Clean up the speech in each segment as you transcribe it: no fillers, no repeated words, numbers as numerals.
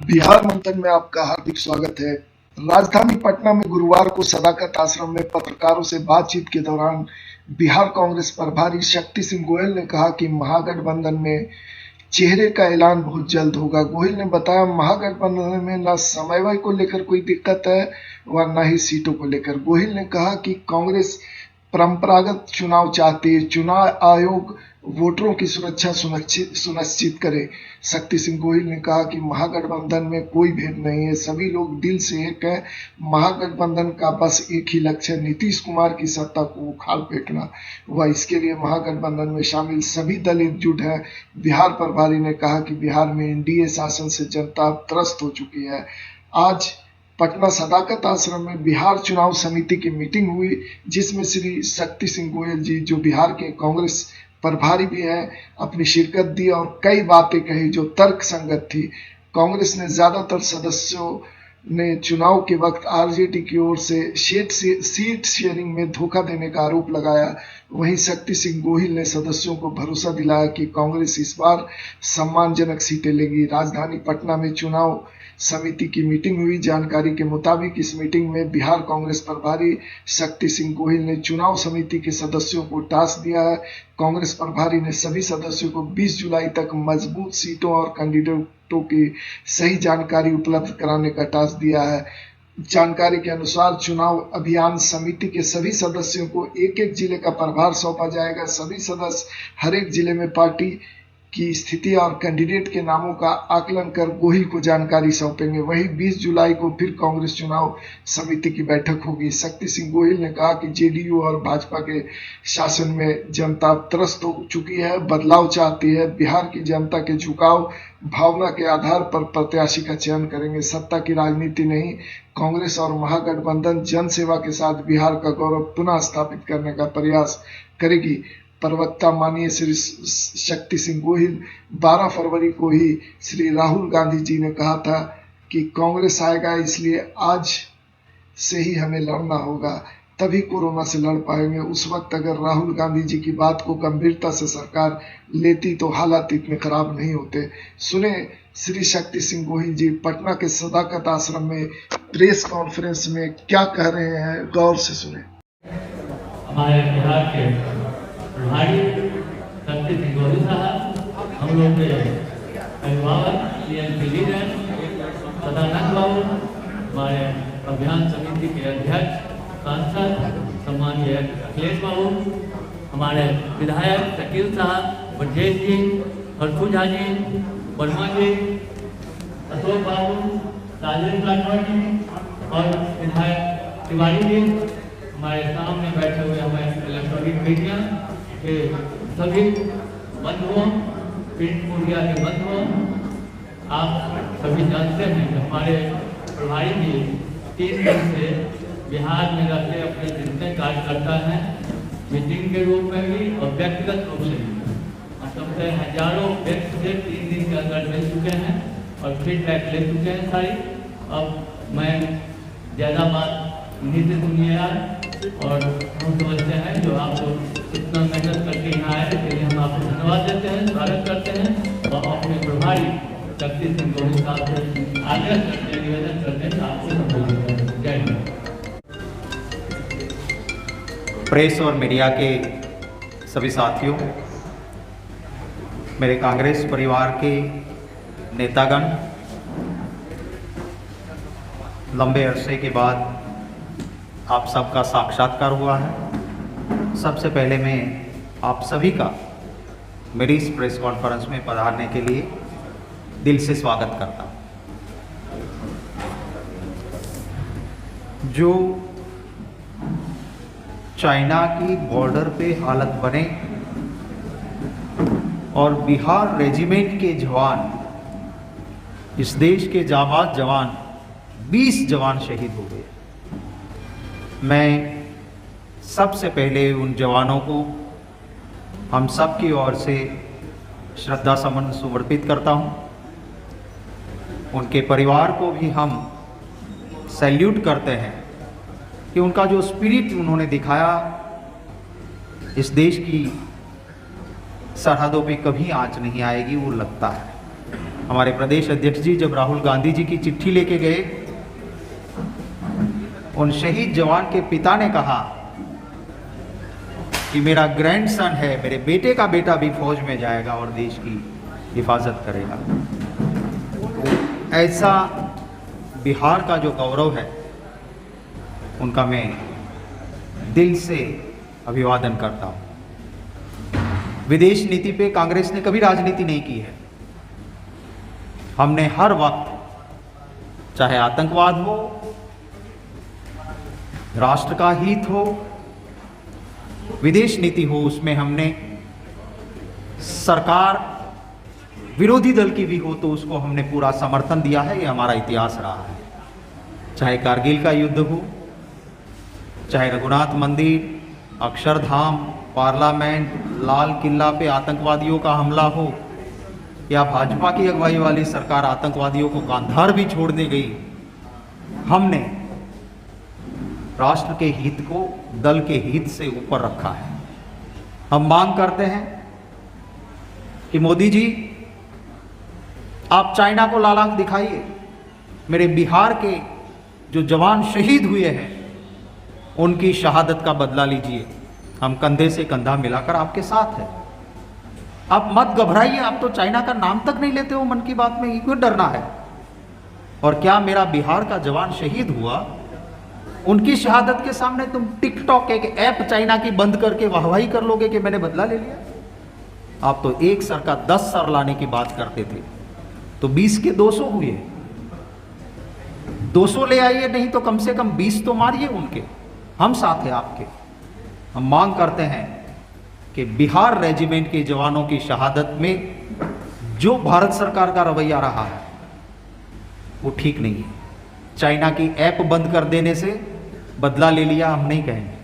बिहार मंथन में आपका हार्दिक स्वागत है। राजधानी पटना में गुरुवार को सदाकत आश्रम में पत्रकारों से बातचीत के दौरान बिहार कांग्रेस प्रभारी शक्ति सिंह गोहिल ने कहा कि महागठबंधन में चेहरे का ऐलान बहुत जल्द होगा। गोहिल ने बताया, महागठबंधन में न समन्वय को लेकर कोई दिक्कत है व न ही सीटों को लेकर। गोहिल ने कहा कि कांग्रेस परंपरागत चुनाव चाहती है, चुनाव आयोग वोटरों की सुरक्षा सुनिश्चित करे। शक्ति सिंह गोहिल ने कहा कि महागठबंधन में कोई भेद नहीं है, सभी लोग दिल से एक है। महागठबंधन का बस एक ही लक्ष्य है, नीतीश कुमार की सत्ता को उखाड़ फेंकना। वह इसके लिए महागठबंधन में शामिल सभी दल एकजुट है। बिहार प्रभारी ने कहा कि बिहार में एनडीए शासन से जनता त्रस्त हो चुकी है। आज पटना सदाकत आश्रम में बिहार चुनाव समिति की मीटिंग हुई, जिसमें श्री शक्ति सिंह गोहिल जी, जो बिहार के कांग्रेस प्रभारी भी हैं, अपनी शिरकत दी और कई बातें कही जो तर्क संगत थी। कांग्रेस ने ज्यादातर सदस्यों ने चुनाव के वक्त आरजेडी की ओर से सीट शेयरिंग में धोखा देने का आरोप लगाया। वहीं शक्ति सिंह गोहिल ने सदस्यों को भरोसा दिलाया कि कांग्रेस इस बार सम्मानजनक सीटें लेगी। राजधानी पटना में चुनाव समिति की मीटिंग हुई। जानकारी के मुताबिक इस मीटिंग में बिहार कांग्रेस प्रभारी शक्ति सिंह गोहिल ने चुनाव समिति के सदस्यों को टास्क दिया है। कांग्रेस प्रभारी ने सभी सदस्यों को 20 जुलाई तक मजबूत सीटों और कैंडिडेटों की सही जानकारी उपलब्ध कराने का टास्क दिया है। जानकारी के अनुसार चुनाव अभियान समिति के सभी सदस्यों को एक एक जिले का प्रभार सौंपा जाएगा। सभी सदस्य हर एक जिले में पार्टी की स्थिति और कैंडिडेट के नामों का आकलन कर गोहिल को जानकारी सौंपेंगे। वहीं 20 जुलाई को फिर कांग्रेस चुनाव समिति की बैठक होगी। शक्ति सिंह गोहिल ने कहा कि जेडीयू और भाजपा के शासन में जनता त्रस्त हो चुकी है, बदलाव चाहती है। बिहार की जनता के झुकाव भावना के आधार पर प्रत्याशी का चयन करेंगे, सत्ता की राजनीति नहीं। कांग्रेस और महागठबंधन जनसेवा के साथ बिहार का गौरव पुनः स्थापित करने का प्रयास करेगी। प्रवक्ता माननीय श्री शक्ति सिंह गोहिल 12 फरवरी को ही श्री राहुल गांधी जी ने कहा था कि कांग्रेस आएगा, इसलिए आज से ही हमें लड़ना होगा, तभी कोरोना से लड़ पाएंगे। उस वक्त अगर राहुल गांधी जी की बात को गंभीरता से सरकार लेती तो हालात इतने खराब नहीं होते। सुने श्री शक्ति सिंह गोहिल जी पटना के सदाकत आश्रम में प्रेस कॉन्फ्रेंस में क्या कह रहे हैं, गौर से सुने। हमारे बिहार के प्रभारी शक्ति सिंह गोहिल साहब, हम लोग के अभिभावक लीडर सदानंद बाबू, हमारे अभियान समिति के अध्यक्ष सांसद सम्मानीय अखिलेश बाबू, हमारे विधायक शकील साहब, ब्रजेश जी, हरसू झा जी, वर्मा जी, अशोक बाबू, राजेंद्र राठौर जी और विधायक तिवारी जी, हमारे सामने बैठे हुए हमारे इलेक्ट्रॉनिक मीडिया के सभी बंधुओं, प्रिंट मीडिया के बंधुओं, आप सभी जानते हैं कि हमारे प्रभारी जी 3 दिन से बिहार में रहते अपने जितने कार्यकर्ता हैं, मीटिंग के रूप में भी और व्यक्तिगत रूप से भी, मतलब से हजारों व्यक्ति से 3 दिन के अंदर मिल चुके हैं और फीडबैक ले चुके हैं सारी। अब मैं ज़्यादा बात इन्हीं से सुनिए यार, और हम समझते हैं जो आप लोग इतना मेहनत करके यहाँ आए, इसके लिए हम आपको धन्यवाद देते हैं, स्वागत करते हैं और अपने प्रभारी शक्ति सिंह गोहिल साहब से आग्रह करते हैं, निवेदन करते हैं आपको संबोधित करें। जय हिंद। प्रेस और मीडिया के सभी साथियों, मेरे कांग्रेस परिवार के नेतागण, लंबे अरसे के बाद आप सबका साक्षात्कार हुआ है। सबसे पहले मैं आप सभी का मेरी इस प्रेस कॉन्फ्रेंस में पधारने के लिए दिल से स्वागत करता हूँ। जो चाइना की बॉर्डर पे हालत बने और बिहार रेजिमेंट के जवान, इस देश के जाबाज जवान 20 जवान शहीद हो गए। मैं सबसे पहले उन जवानों को हम सब की ओर से श्रद्धा सुमन समर्पित करता हूं। उनके परिवार को भी हम सैल्यूट करते हैं कि उनका जो स्पिरिट उन्होंने दिखाया, इस देश की सरहदों पे कभी आंच नहीं आएगी, वो लगता है। हमारे प्रदेश अध्यक्ष जी जब राहुल गांधी जी की चिट्ठी लेके गए, उन शहीद जवान के पिता ने कहा कि मेरा ग्रैंडसन है, मेरे बेटे का बेटा भी फौज में जाएगा और देश की हिफाजत करेगा। ऐसा बिहार का जो गौरव है उनका मैं दिल से अभिवादन करता हूं। विदेश नीति पे कांग्रेस ने कभी राजनीति नहीं की है। हमने हर वक्त, चाहे आतंकवाद हो, राष्ट्र का हित हो, विदेश नीति हो, उसमें हमने सरकार विरोधी दल की भी हो तो उसको हमने पूरा समर्थन दिया है। ये हमारा इतिहास रहा है। चाहे कारगिल का युद्ध हो, चाहे रघुनाथ मंदिर, अक्षरधाम, पार्लियामेंट, लाल किला पे आतंकवादियों का हमला हो, या भाजपा की अगुवाई वाली सरकार आतंकवादियों को गांधार भी छोड़ने गई, हमने राष्ट्र के हित को दल के हित से ऊपर रखा है। हम मांग करते हैं कि मोदी जी आप चाइना को लाल आंख दिखाइए, मेरे बिहार के जो जवान शहीद हुए हैं उनकी शहादत का बदला लीजिए। हम कंधे से कंधा मिलाकर आपके साथ हैं। आप मत घबराइए। आप तो चाइना का नाम तक नहीं लेते हो मन की बात में, क्यों डरना है? और क्या मेरा बिहार का जवान शहीद हुआ, उनकी शहादत के सामने तुम टिकटॉक एक ऐप चाइना की बंद करके वाहवाही कर लोगे कि मैंने बदला ले लिया? आप तो एक सर का 10 सर लाने की बात करते थे, तो 20 के 200 हुए। 200 ले आइए, नहीं तो कम से कम 20 तो मारिए उनके। हम साथ हैं आपके। हम मांग करते हैं कि बिहार रेजिमेंट के जवानों की शहादत में जो भारत सरकार का रवैया रहा है वो ठीक नहीं है। चाइना की ऐप बंद कर देने से बदला ले लिया हम नहीं कहेंगे।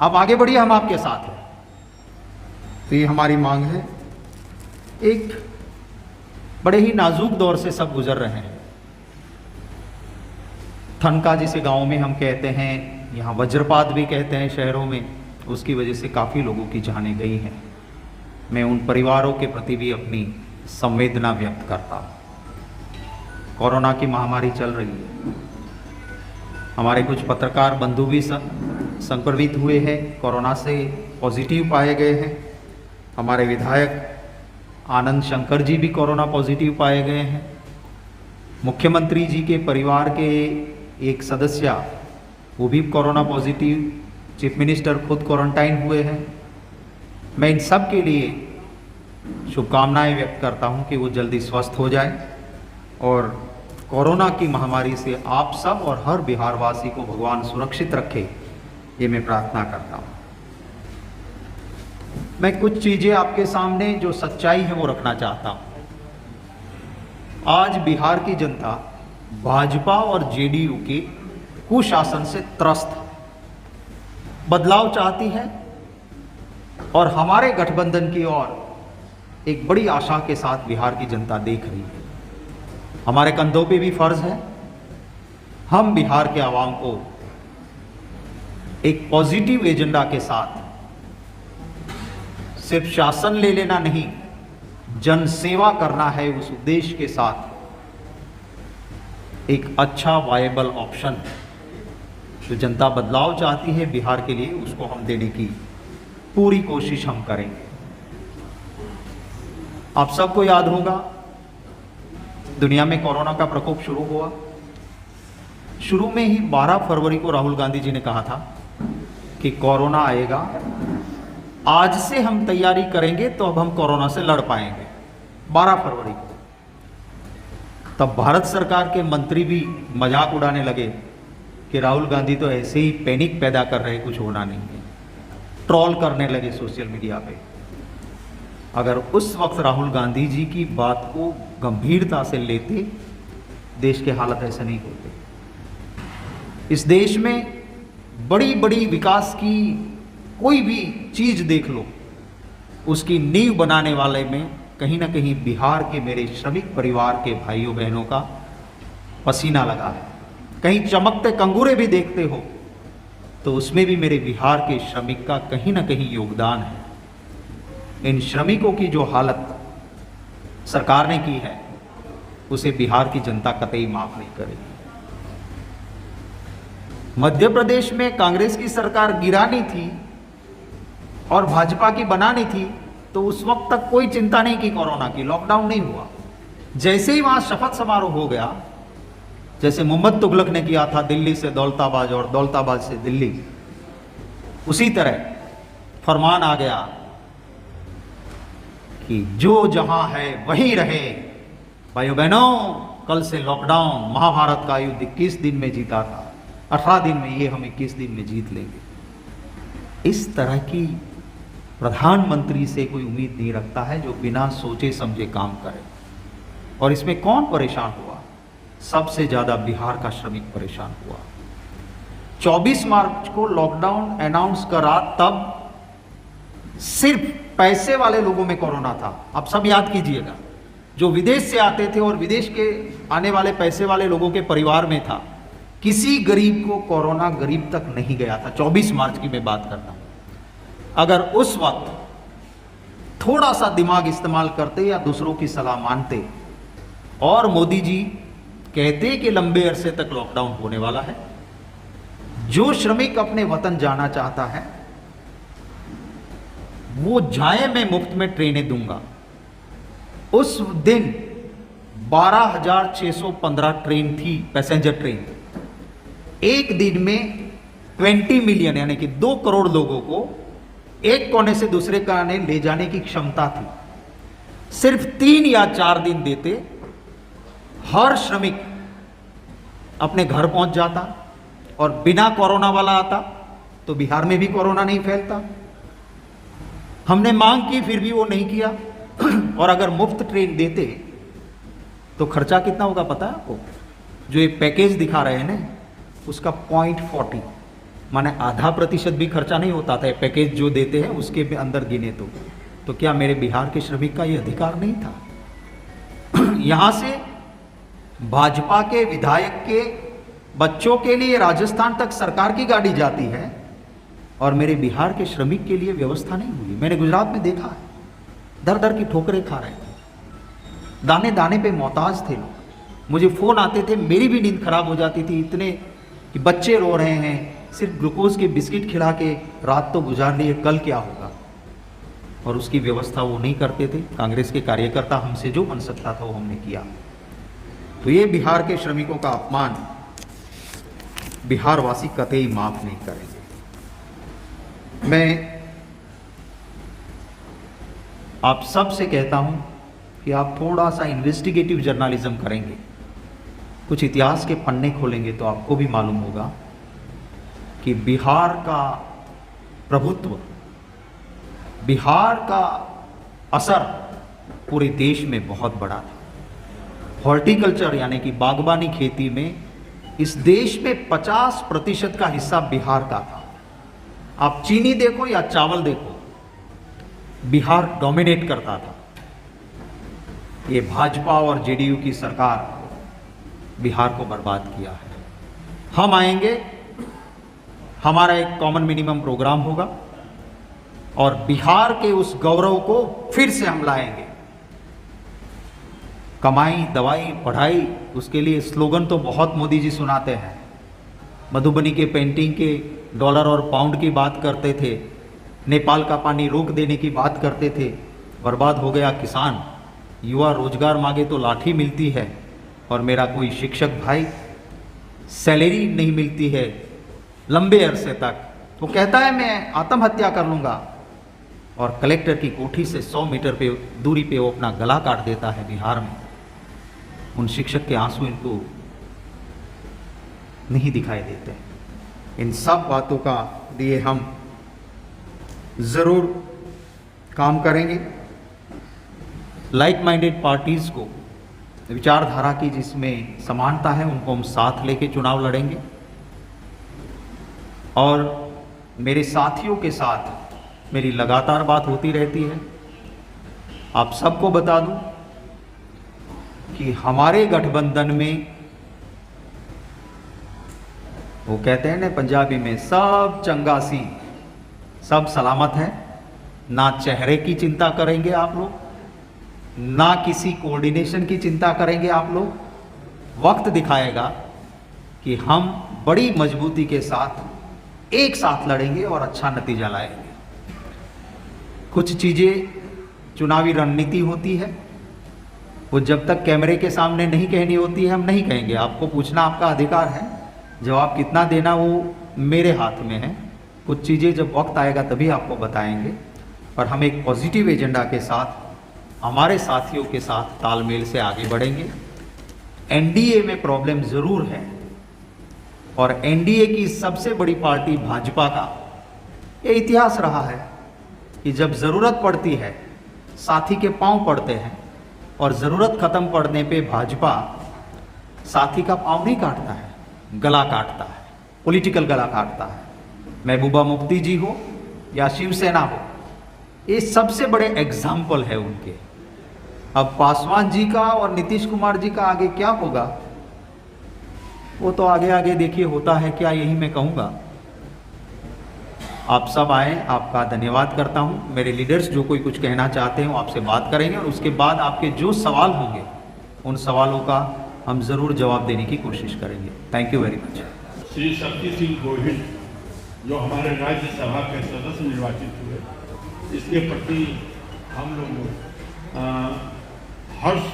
आप आगे बढ़िए, हम आपके साथ हैं। तो ये हमारी मांग है। एक बड़े ही नाजुक दौर से सब गुजर रहे हैं। ठनका जिसे गांव में हम कहते हैं, यहाँ वज्रपात भी कहते हैं शहरों में, उसकी वजह से काफ़ी लोगों की जानें गई हैं। मैं उन परिवारों के प्रति भी अपनी संवेदना व्यक्त करता हूँ। कोरोना की महामारी चल रही है। हमारे कुछ पत्रकार बंधु भी संक्रमित हुए हैं, कोरोना से पॉजिटिव पाए गए हैं। हमारे विधायक आनंद शंकर जी भी कोरोना पॉजिटिव पाए गए हैं। मुख्यमंत्री जी के परिवार के एक सदस्य वो भी कोरोना पॉजिटिव, चीफ मिनिस्टर खुद क्वारंटाइन हुए हैं। मैं इन सब के लिए शुभकामनाएं व्यक्त करता हूं कि वो जल्दी स्वस्थ हो जाए और कोरोना की महामारी से आप सब और हर बिहारवासी को भगवान सुरक्षित रखे, ये मैं प्रार्थना करता हूं। मैं कुछ चीज़ें आपके सामने जो सच्चाई है वो रखना चाहता हूं। आज बिहार की जनता भाजपा और जेडीयू के कुशासन से त्रस्त बदलाव चाहती है और हमारे गठबंधन की ओर एक बड़ी आशा के साथ बिहार की जनता देख रही है। हमारे कंधों पे भी फर्ज है, हम बिहार के आवाम को एक पॉजिटिव एजेंडा के साथ सिर्फ शासन ले लेना नहीं, जन सेवा करना है, उस उद्देश्य के साथ एक अच्छा वायबल ऑप्शन जो जनता बदलाव चाहती है बिहार के लिए, उसको हम देने की पूरी कोशिश हम करेंगे। आप सबको याद होगा दुनिया में कोरोना का प्रकोप शुरू हुआ। शुरू में ही 12 फरवरी को राहुल गांधी जी ने कहा था कि कोरोना आएगा, आज से हम तैयारी करेंगे तो अब हम कोरोना से लड़ पाएंगे। 12 फरवरी को तब भारत सरकार के मंत्री भी मजाक उड़ाने लगे कि राहुल गांधी तो ऐसे ही पैनिक पैदा कर रहे, कुछ होना नहीं है। ट्रोल करने लगे सोशल मीडिया पे। अगर उस वक्त राहुल गांधी जी की बात को गंभीरता से लेते, देश के हालत ऐसे नहीं होते। इस देश में बड़ी बड़ी विकास की कोई भी चीज देख लो, उसकी नींव बनाने वाले में कहीं ना कहीं बिहार के मेरे श्रमिक परिवार के भाइयों बहनों का पसीना लगा है। कहीं चमकते कंगूरे भी देखते हो तो उसमें भी मेरे बिहार के श्रमिक का कहीं ना कहीं योगदान है। इन श्रमिकों की जो हालत सरकार ने की है, उसे बिहार की जनता कतई माफ नहीं करेगी। मध्य प्रदेश में कांग्रेस की सरकार गिरानी थी और भाजपा की बनानी थी, तो उस वक्त तक कोई चिंता नहीं की कोरोना की, लॉकडाउन नहीं हुआ। जैसे ही वहां शपथ समारोह हो गया, जैसे मोहम्मद तुगलक ने किया था दिल्ली से दौलताबाद और दौलताबाद से दिल्ली, उसी तरह फरमान आ गया कि जो जहां है वहीं रहे। भाइयों बहनों, कल से लॉकडाउन, महाभारत का युद्ध 21 दिन में जीता था, 18 दिन में, ये हम 21 दिन में जीत लेंगे। इस तरह की प्रधानमंत्री से कोई उम्मीद नहीं रखता है जो बिना सोचे समझे काम करे। और इसमें कौन परेशान हुआ? सबसे ज्यादा बिहार का श्रमिक परेशान हुआ। 24 मार्च को लॉकडाउन अनाउंस करा, तब सिर्फ पैसे वाले लोगों में कोरोना था। आप सब याद कीजिएगा, जो विदेश से आते थे और विदेश के आने वाले पैसे वाले लोगों के परिवार में था, किसी गरीब को कोरोना गरीब तक नहीं गया था। 24 मार्च की मैं बात करता हूं। अगर उस वक्त थोड़ा सा दिमाग इस्तेमाल करते या दूसरों की सलाह मानते और मोदी जी कहते कि लंबे अरसे तक लॉकडाउन होने वाला है, जो श्रमिक अपने वतन जाना चाहता है वो जाए, मैं मुफ्त में ट्रेनें दूंगा। उस दिन 12,615 ट्रेन थी, पैसेंजर ट्रेन। एक दिन में 20 मिलियन यानी कि 2 करोड़ लोगों को एक कोने से दूसरे कोने ले जाने की क्षमता थी। सिर्फ 3 या 4 दिन देते, हर श्रमिक अपने घर पहुंच जाता और बिना कोरोना वाला आता तो बिहार में भी कोरोना नहीं फैलता। हमने मांग की, फिर भी वो नहीं किया। और अगर मुफ्त ट्रेन देते तो खर्चा कितना होगा पता है आपको? जो ये पैकेज दिखा रहे हैं ना, उसका 0.40 माने आधा प्रतिशत भी खर्चा नहीं होता था। पैकेज जो देते हैं उसके अंदर गिने तो क्या मेरे बिहार के श्रमिक का ये अधिकार नहीं था? यहां से भाजपा के विधायक के बच्चों के लिए राजस्थान तक सरकार की गाड़ी जाती है और मेरे बिहार के श्रमिक के लिए व्यवस्था नहीं हुई। मैंने गुजरात में देखा है, दर दर की ठोकरें खा रहे थे, दाने दाने पे मोहताज थे लोग। मुझे फोन आते थे, मेरी भी नींद खराब हो जाती थी, इतने कि बच्चे रो रहे हैं, सिर्फ ग्लूकोज के बिस्किट खिला के रात तो गुजार लिए, कल क्या होगा? और उसकी व्यवस्था वो नहीं करते थे। कांग्रेस के कार्यकर्ता, हमसे जो बन सकता था वो हमने किया। तो ये बिहार के श्रमिकों का अपमान बिहार वासी कतई माफ नहीं करेंगे। मैं आप सब से कहता हूं कि आप थोड़ा सा इन्वेस्टिगेटिव जर्नलिज्म करेंगे, कुछ इतिहास के पन्ने खोलेंगे तो आपको भी मालूम होगा कि बिहार का प्रभुत्व, बिहार का असर पूरे देश में बहुत बड़ा था। हॉर्टिकल्चर यानी कि बागबानी खेती में इस देश में 50% का हिस्सा बिहार का था। आप चीनी देखो या चावल देखो, बिहार डोमिनेट करता था। ये भाजपा और जेडीयू की सरकार बिहार को बर्बाद किया है। हम आएंगे, हमारा एक कॉमन मिनिमम प्रोग्राम होगा और बिहार के उस गौरव को फिर से हम लाएंगे। कमाई, दवाई, पढ़ाई, उसके लिए स्लोगन तो बहुत मोदी जी सुनाते हैं। मधुबनी के पेंटिंग के डॉलर और पाउंड की बात करते थे, नेपाल का पानी रोक देने की बात करते थे। बर्बाद हो गया किसान, युवा रोजगार मांगे तो लाठी मिलती है, और मेरा कोई शिक्षक भाई सैलरी नहीं मिलती है लंबे अरसे तक, वो कहता है मैं आत्महत्या कर लूँगा, और कलेक्टर की कोठी से 100 मीटर पे दूरी पे वो अपना गला काट देता है बिहार में। उन शिक्षक के आंसू इनको नहीं दिखाई देते। इन सब बातों का लिए हम जरूर काम करेंगे। लाइक माइंडेड पार्टीज को, विचारधारा की जिसमें समानता है, उनको हम साथ लेके चुनाव लड़ेंगे। और मेरे साथियों के साथ मेरी लगातार बात होती रहती है। आप सबको बता दूं कि हमारे गठबंधन में, वो कहते हैं ना पंजाबी में, सब चंगासी, सब सलामत है। ना चेहरे की चिंता करेंगे आप लोग, ना किसी कोऑर्डिनेशन की चिंता करेंगे आप लोग। वक्त दिखाएगा कि हम बड़ी मजबूती के साथ एक साथ लड़ेंगे और अच्छा नतीजा लाएंगे। कुछ चीज़ें चुनावी रणनीति होती है, वो जब तक कैमरे के सामने नहीं कहनी होती है हम नहीं कहेंगे। आपको पूछना आपका अधिकार है, जवाब कितना देना वो मेरे हाथ में है। कुछ चीज़ें जब वक्त आएगा तभी आपको बताएंगे, पर हम एक पॉजिटिव एजेंडा के साथ हमारे साथियों के साथ तालमेल से आगे बढ़ेंगे। एनडीए में प्रॉब्लम ज़रूर है, और एनडीए की सबसे बड़ी पार्टी भाजपा का ये इतिहास रहा है कि जब ज़रूरत पड़ती है साथी के पांव पड़ते हैं, और ज़रूरत ख़त्म पड़ने पे भाजपा साथी का पांव नहीं काटता है, गला काटता है, पॉलिटिकल गला काटता है। महबूबा मुफ्ती जी हो या शिवसेना हो, ये सबसे बड़े एग्जाम्पल है उनके। अब पासवान जी का और नीतीश कुमार जी का आगे क्या होगा वो तो आगे आगे देखिए होता है क्या, यही मैं कहूँगा। आप सब आए, आपका धन्यवाद करता हूँ। मेरे लीडर्स जो कोई कुछ कहना चाहते हैं वो आपसे बात करेंगे, और उसके बाद आपके जो सवाल होंगे उन सवालों का हम ज़रूर जवाब देने की कोशिश करेंगे। Thank you very much. Shri Shakti Singh Gohil जो हमारे राज्यसभा के सदस्य निर्वाचित हुए, इसके प्रति हम लोग हर्ष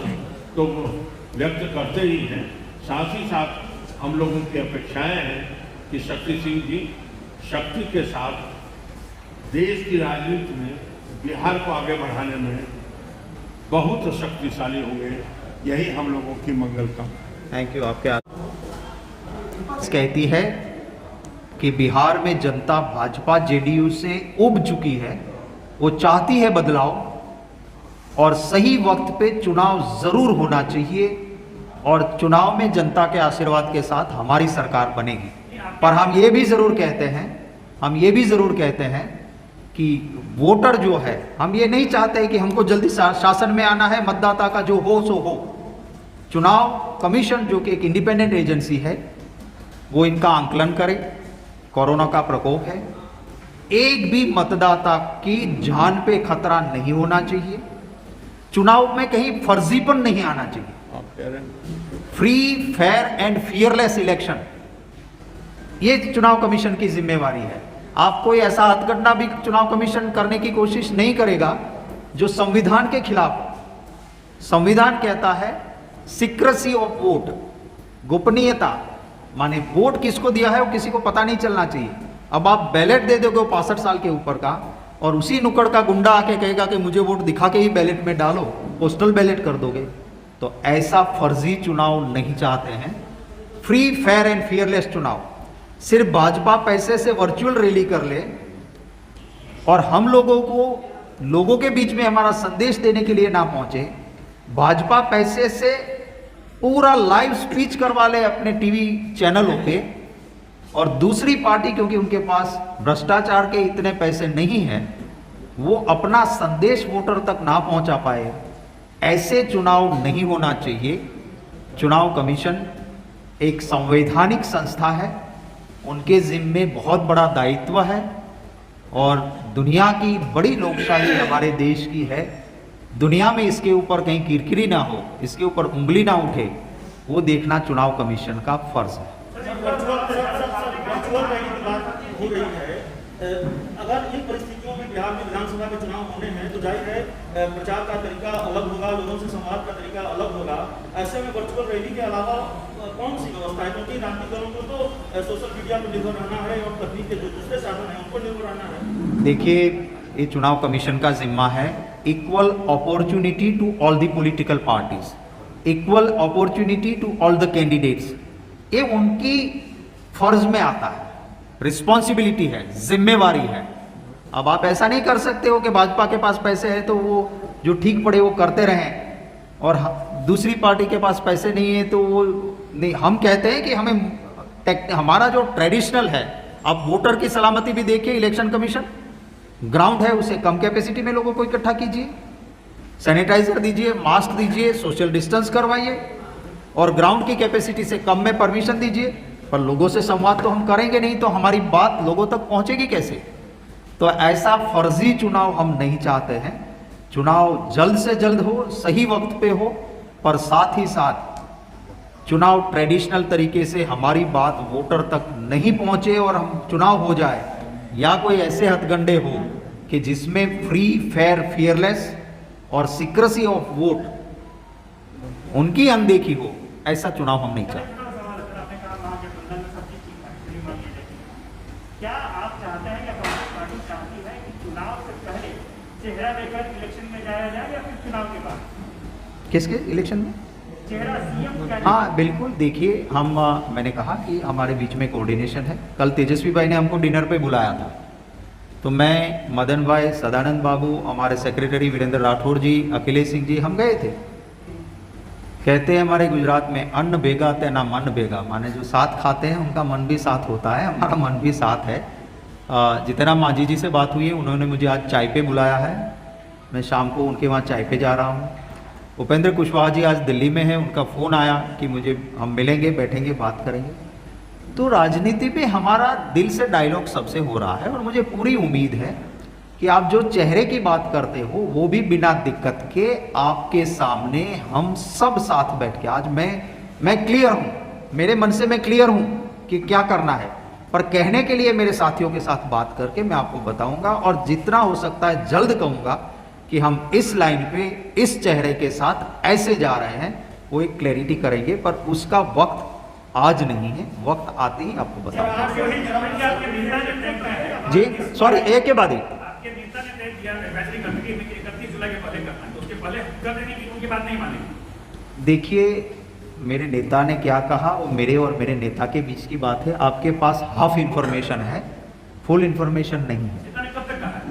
तो व्यक्त करते ही हैं, साथ ही साथ हम लोगों की अपेक्षाएं हैं कि शक्ति सिंह जी शक्ति के साथ देश की राजनीति में बिहार को आगे बढ़ाने में बहुत शक्तिशाली होंगे, यही हम लोगों की मंगल कामना। Thank you. आपके कहती है कि बिहार में जनता भाजपा जेडीयू से उब चुकी है, वो चाहती है बदलाव, और सही वक्त पे चुनाव जरूर होना चाहिए, और चुनाव में जनता के आशीर्वाद के साथ हमारी सरकार बनेगी। पर हम ये भी ज़रूर कहते हैं कि वोटर जो है, हम ये नहीं चाहते कि हमको जल्दी शासन में आना है, मतदाता का जो हो सो हो। चुनाव कमीशन जो कि एक इंडिपेंडेंट एजेंसी है वो इनका आंकलन करे। कोरोना का प्रकोप है, एक भी मतदाता की जान पे खतरा नहीं होना चाहिए, चुनाव में कहीं फर्जीपन नहीं आना चाहिए। Free fair and fearless election, ये चुनाव कमीशन की जिम्मेवारी है। आप कोई ऐसा हथकंडा भी चुनाव कमीशन करने की कोशिश नहीं करेगा जो संविधान के खिलाफ हो। संविधान कहता है सीक्रेसी ऑफ वोट, गोपनीयता, माने वोट किसको दिया है वो किसी को पता नहीं चलना चाहिए। अब आप बैलेट दे दोगे 65 साल के ऊपर का, और उसी नुक्कड़ का गुंडा आके कहेगा कि मुझे वोट दिखा के ही बैलेट में डालो, पोस्टल बैलेट कर दोगे, तो ऐसा फर्जी चुनाव नहीं चाहते हैं। फ्री फेयर एंड फियरलेस चुनाव। सिर्फ भाजपा पैसे से वर्चुअल रैली कर ले और हम लोगों के बीच में हमारा संदेश देने के लिए ना पहुंचे, भाजपा पैसे से पूरा लाइव स्पीच करवा ले अपने टीवी चैनलों पे, और दूसरी पार्टी क्योंकि उनके पास भ्रष्टाचार के इतने पैसे नहीं हैं, वो अपना संदेश वोटर तक ना पहुंचा पाए, ऐसे चुनाव नहीं होना चाहिए। चुनाव कमीशन एक संवैधानिक संस्था है, उनके जिम्मे बहुत बड़ा दायित्व है, और दुनिया की बड़ी लोकशाही हमारे देश की है। दुनिया में इसके ऊपर कहीं किरकिरी ना हो, इसके ऊपर उंगली ना उठे, वो देखना चुनाव कमीशन का फर्ज है। हो रही है, अगर इन परिस्थितियों में बिहार में विधानसभा के चुनाव होने हैं तो जाहिर है प्रचार का तरीका अलग होगा, लोगों से संवाद का तरीका अलग होगा। ऐसे में वर्चुअल रैली के अलावा कौन सी व्यवस्था है, क्योंकि राजनीतिक दलों को तो सोशल मीडिया पर निर्भर रहना है और तकनीक के जो दूसरे साधन हैं उन पर निर्भर रहना है। देखिए, ये चुनाव कमीशन का जिम्मा है equal opportunity to all the political parties, equal opportunity to all the candidates. ये उनकी फर्ज में आता है, रिस्पॉन्सिबिलिटी है, जिम्मेवारी है। अब आप ऐसा नहीं कर सकते हो कि भाजपा के पास पैसे है तो वो जो ठीक पड़े वो करते रहें, और दूसरी पार्टी के पास पैसे नहीं है तो वो नहीं। हम कहते हैं कि हमारा जो ट्रेडिशनल है, अब वोटर की सलामती भी देखिए, इलेक्शन कमीशन ग्राउंड है, उसे कम कैपेसिटी में लोगों को इकट्ठा कीजिए, सैनिटाइजर दीजिए, मास्क दीजिए, सोशल डिस्टेंस करवाइए, और ग्राउंड की कैपेसिटी से कम में परमिशन दीजिए। पर लोगों से संवाद तो हम करेंगे नहीं तो हमारी बात लोगों तक पहुंचेगी कैसे? तो ऐसा फर्जी चुनाव हम नहीं चाहते हैं। चुनाव जल्द से जल्द हो, सही वक्त पे हो, पर साथ ही साथ चुनाव ट्रेडिशनल तरीके से हमारी बात वोटर तक नहीं पहुंचे और हम चुनाव हो जाए या कोई ऐसे हथगंडे हो कि जिसमें फ्री फेयर फियरलेस और सीक्रेसी ऑफ वोट उनकी अनदेखी हो, ऐसा चुनाव हम नहीं चाहते। क्या आप चाहते हैं या कांग्रेस पार्टी चाहती है कि चुनाव से पहले चेहरा लेकर इलेक्शन में जाया जाए या फिर चुनाव के बाद? किसके इलेक्शन में? चेहरा सीएम का? हाँ बिल्कुल, देखिए हम मैंने कहा कि हमारे बीच में कोऑर्डिनेशन है। कल तेजस्वी भाई ने हमको डिनर पे बुलाया था, तो मैं, मदन भाई, सदानंद बाबू, हमारे सेक्रेटरी वीरेंद्र राठौर जी, अखिलेश सिंह जी, हम गए थे। कहते हैं हमारे गुजरात में अन्न बेगा तेना मन बेगा, माने जो साथ खाते हैं उनका मन भी साथ होता है, हमारा मन भी साथ है। जितना मांझी जी से बात हुई है, उन्होंने मुझे आज चाय पे बुलाया है, मैं शाम को उनके वहाँ चाय पे जा रहा हूँ। उपेंद्र कुशवाहा जी आज दिल्ली में हैं, उनका फ़ोन आया कि मुझे, हम मिलेंगे, बैठेंगे, बात करेंगे। तो राजनीति पे हमारा दिल से डायलॉग सबसे हो रहा है और मुझे पूरी उम्मीद है कि आप जो चेहरे की बात करते हो वो भी बिना दिक्कत के आपके सामने हम सब साथ बैठ के, आज मैं क्लियर हूँ, मेरे मन से मैं क्लियर हूँ कि क्या करना है, पर कहने के लिए मेरे साथियों के साथ बात करके मैं आपको बताऊंगा और जितना हो सकता है जल्द कहूँगा कि हम इस लाइन पे इस चेहरे के साथ ऐसे जा रहे हैं, वो एक क्लैरिटी करेंगे, पर उसका वक्त आज नहीं है, वक्त आते ही आपको बताऊंगा। जी सॉरी, एक के बाद एक। आपके नेता ने तय किया फैसले करने के 31 जुलाई के पहले करना है, तो उसके पहले कर देने की उनकी बात नहीं मानेंगे। देखिए मेरे नेता ने क्या कहा वो मेरे और मेरे नेता के बीच की बात है। आपके पास हाफ इंफॉर्मेशन है, फुल इंफॉर्मेशन नहीं है। नेता ने कब तक कहा है?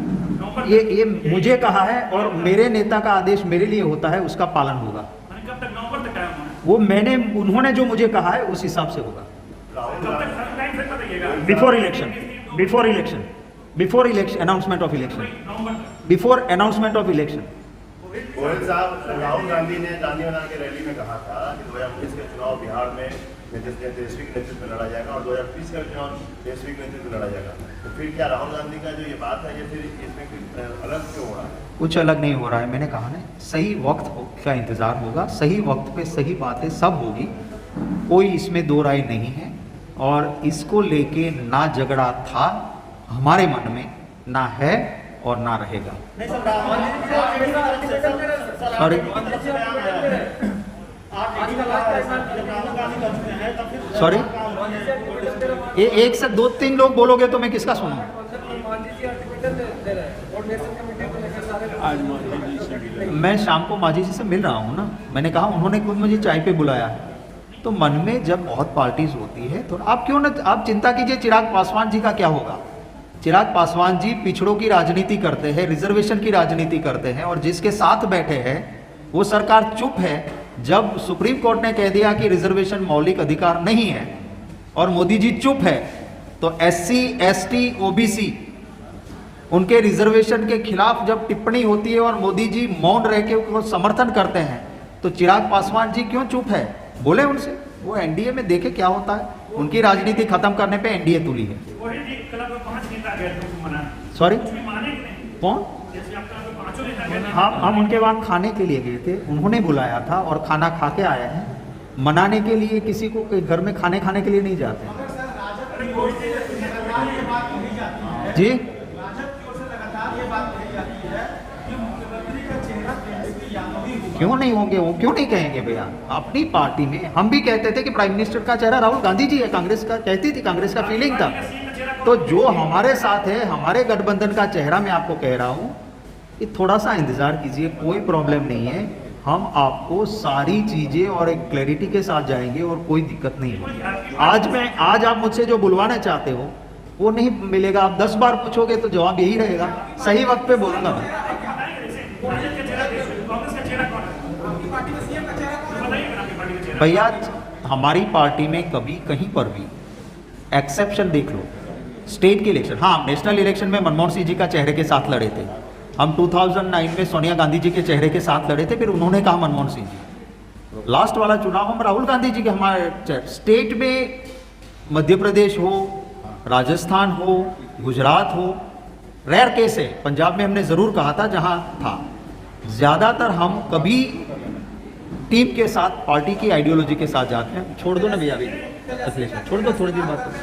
ये मुझे कहा है और मेरे नेता का आदेश मेरे लिए होता है, उसका पालन होगा। कब तक? नवंबर तक कहा उन्होंने? वो उन्होंने जो मुझे कहा है उस हिसाब से होगा। कब तक टाइम से बताइएगा? Before election announcement of election, नवंबर तक। Before announcement of election. Goyal साहब, राहुल गांधी ने गांधी मैदान की रैली में कहा था कि 2019 का चुनाव बिहार में तेजस्वी के नेतृत्व में लड़ा जाएगा और 2030 का चुनाव तेजस्वी के नेतृत्व में लड़ा जाएगा। तो फिर क्या राहुल गांधी का जो ये बात है, ये फिर इसमें अलग क्यों हो रहा है? कुछ अलग नहीं हो रहा है, मैंने कहा ना, सही वक्त का इंतजार होगा, सही वक्त पे सही बातें सब होगी, कोई इसमें दो राय नहीं है और इसको लेके ना झगड़ा था हमारे मन में, ना है और ना रहेगा। सॉरी सॉरी, ये एक से दो तीन लोग बोलोगे तो मैं किसका सुनूं? मैं शाम को मांझी जी से मिल रहा हूँ ना, मैंने कहा, उन्होंने खुद मुझे चाय पे बुलाया है। तो मन में जब बहुत पार्टीज होती है तो आप क्यों ना, आप चिंता कीजिए चिराग पासवान जी का क्या होगा। चिराग पासवान जी पिछड़ों की राजनीति करते हैं, रिजर्वेशन की राजनीति करते हैं और जिसके साथ बैठे हैं वो सरकार चुप है। जब सुप्रीम कोर्ट ने कह दिया कि रिजर्वेशन मौलिक अधिकार नहीं है और मोदी जी चुप है, तो SC, ST, OBC उनके रिजर्वेशन के खिलाफ जब टिप्पणी होती है और मोदी जी मौन रह के उनको समर्थन करते हैं, तो चिराग पासवान जी क्यों चुप है? बोले उनसे, वो एनडीए में देखे क्या होता है। उनकी राजनीति खत्म करने पे एनडीए तुली है। सॉरी कौन? हम उनके वहाँ खाने के लिए गए थे, उन्होंने बुलाया था और खाना खा के आए हैं। मनाने के लिए किसी को घर में खाने के लिए नहीं जाते जी। क्यों नहीं होंगे, वो क्यों नहीं कहेंगे भैया? अपनी पार्टी में हम भी कहते थे कि प्राइम मिनिस्टर का चेहरा राहुल गांधी जी है, कांग्रेस का कहती थी, कांग्रेस का फीलिंग था। तो जो हमारे साथ है, हमारे गठबंधन का चेहरा, मैं आपको कह रहा हूँ कि थोड़ा सा इंतजार कीजिए, कोई प्रॉब्लम नहीं है। हम आपको सारी चीजें और एक क्लैरिटी के साथ जाएंगे और कोई दिक्कत नहीं होगी। आज आप मुझसे जो बुलवाना चाहते हो वो नहीं मिलेगा। आप 10 बार पूछोगे तो जवाब यही रहेगा, सही वक्त पे बोलूंगा मैं। भैया हमारी पार्टी में कभी कहीं पर भी एक्सेप्शन देख लो, स्टेट के इलेक्शन, हाँ नेशनल इलेक्शन में मनमोहन सिंह जी का चेहरे के साथ लड़े थे हम, 2009 में सोनिया गांधी जी के चेहरे के साथ लड़े थे, फिर उन्होंने कहा मनमोहन सिंह जी। लास्ट वाला चुनाव हम राहुल गांधी जी के, हमारे स्टेट में मध्य प्रदेश हो, राजस्थान हो, गुजरात हो, रेयर केस है, पंजाब में हमने ज़रूर कहा था जहाँ था, ज़्यादातर हम कभी टीम के साथ, पार्टी की आइडियोलॉजी के साथ जाते हैं। छोड़ दो ना भैया, अभी अखिलेश छोड़ दो, थोड़ी देर बात करो।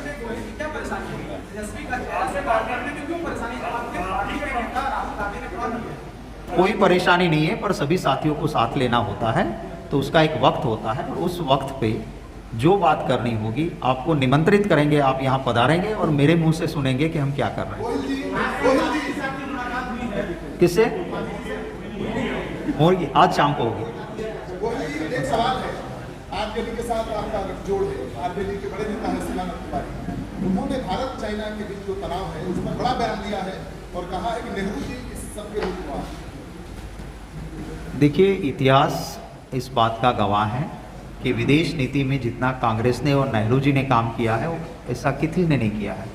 कोई परेशानी नहीं है, पर सभी साथियों को साथ लेना होता है, तो उसका एक वक्त होता है, और उस वक्त पे जो बात करनी होगी आपको निमंत्रित करेंगे, आप यहाँ पधारेंगे और मेरे मुंह से सुनेंगे कि हम क्या कर रहे हैं। किससे? होगी, आज शाम को होगी। एक सवाल है, आरजेडी के साथ आपका गठजोड़ है, आरजेडी के बड़े नेता है शिलांग तिवारी, उन्होंने भारत चाइना के बीच जो तनाव है उस पर बड़ा बयान दिया है और कहा है कि नेहरू जी इस सबके रूप में। देखिए, इतिहास इस बात का गवाह है कि विदेश नीति में जितना कांग्रेस ने और नेहरू जी ने काम किया है वो ऐसा किसी ने नहीं किया है।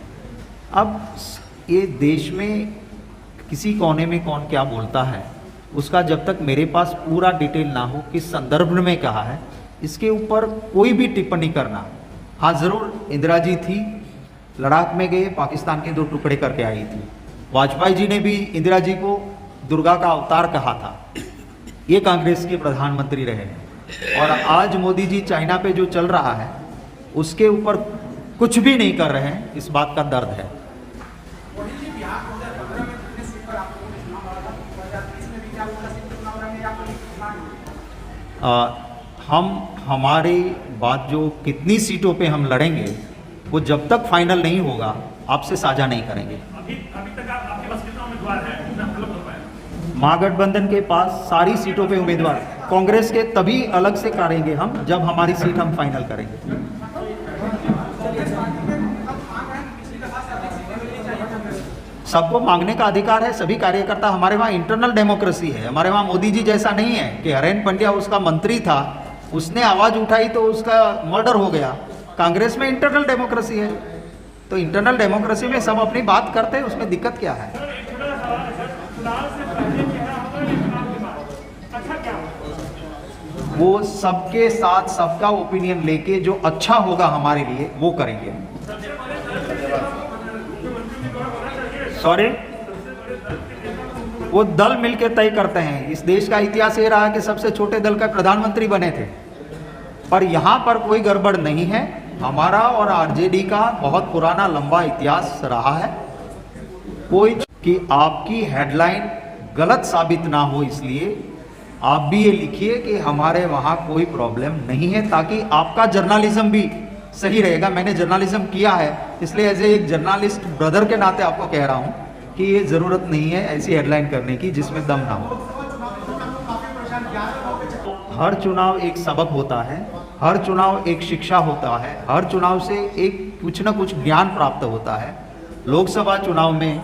अब ये देश में किसी कोने में कौन क्या बोलता है, उसका जब तक मेरे पास पूरा डिटेल ना हो, किस संदर्भ में कहा है, इसके ऊपर कोई भी टिप्पणी करना। हाँ, ज़रूर इंदिरा जी थी, लद्दाख में गए, पाकिस्तान के 2 टुकड़े करके आई थी। वाजपेयी जी ने भी इंदिरा जी को दुर्गा का अवतार कहा था। ये कांग्रेस के प्रधानमंत्री रहे, और आज मोदी जी चाइना पे जो चल रहा है उसके ऊपर कुछ भी नहीं कर रहे हैं, इस बात का दर्द है। हमारी बात जो कितनी सीटों पे हम लड़ेंगे वो जब तक फाइनल नहीं होगा आपसे साझा नहीं करेंगे। अभी तक आपके पास कितना उम्मीदवार है? महागठबंधन के पास सारी सीटों पे उम्मीदवार, कांग्रेस के तभी अलग से करेंगे हम जब हमारी सीट हम फाइनल करेंगे। सबको मांगने का अधिकार है, सभी कार्यकर्ता, हमारे वहाँ इंटरनल डेमोक्रेसी है। हमारे वहाँ मोदी जी जैसा नहीं है कि हरेन पंड्या उसका मंत्री था, उसने आवाज उठाई तो उसका मर्डर हो गया। कांग्रेस में इंटरनल डेमोक्रेसी है, तो इंटरनल डेमोक्रेसी में सब अपनी बात करते हैं, उसमें दिक्कत क्या है? वो सबके साथ सबका ओपिनियन लेके जो अच्छा होगा हमारे लिए वो करेंगे। सॉरी, वो दल मिलके तय करते हैं। इस देश का इतिहास ये रहा कि सबसे छोटे दल का प्रधानमंत्री बने थे, पर यहाँ पर कोई गड़बड़ नहीं है। हमारा और आरजेडी का बहुत पुराना लंबा इतिहास रहा है। कोई कि आपकी हेडलाइन गलत साबित ना हो, इसलिए आप भी ये लिखिए कि हमारे वहाँ कोई प्रॉब्लम नहीं है, ताकि आपका जर्नलिज्म भी सही रहेगा। मैंने जर्नलिज्म किया है, इसलिए एज एक जर्नलिस्ट ब्रदर के नाते आपको कह रहा हूँ कि ये ज़रूरत नहीं है ऐसी हेडलाइन करने की जिसमें दम ना हो। हर चुनाव एक सबक होता है, हर चुनाव एक शिक्षा होता है, हर चुनाव से एक कुछ न कुछ ज्ञान प्राप्त होता है। लोकसभा चुनाव में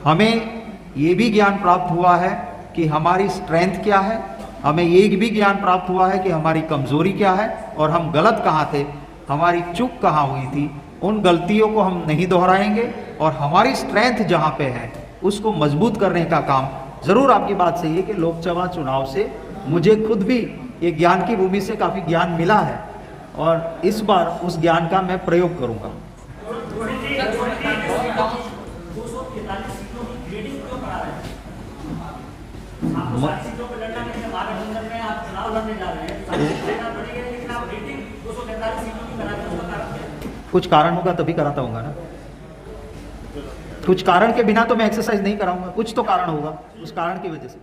हमें ये भी ज्ञान प्राप्त हुआ है कि हमारी स्ट्रेंथ क्या है, हमें ये भी ज्ञान प्राप्त हुआ है कि हमारी कमज़ोरी क्या है और हम गलत कहाँ थे, हमारी चूक कहाँ हुई थी। उन गलतियों को हम नहीं दोहराएंगे और हमारी स्ट्रेंथ जहाँ पे है उसको मजबूत करने का काम ज़रूर। आपकी बात सही है कि लोकसभा चुनाव से मुझे खुद भी ये ज्ञान की भूमि से काफ़ी ज्ञान मिला है और इस बार उस ज्ञान का मैं प्रयोग करूँगा। कुछ कारण होगा तभी कराता हूँगा ना, कुछ कारण के बिना तो मैं एक्सरसाइज नहीं कराऊंगा, कुछ तो कारण होगा, उस कारण की वजह से।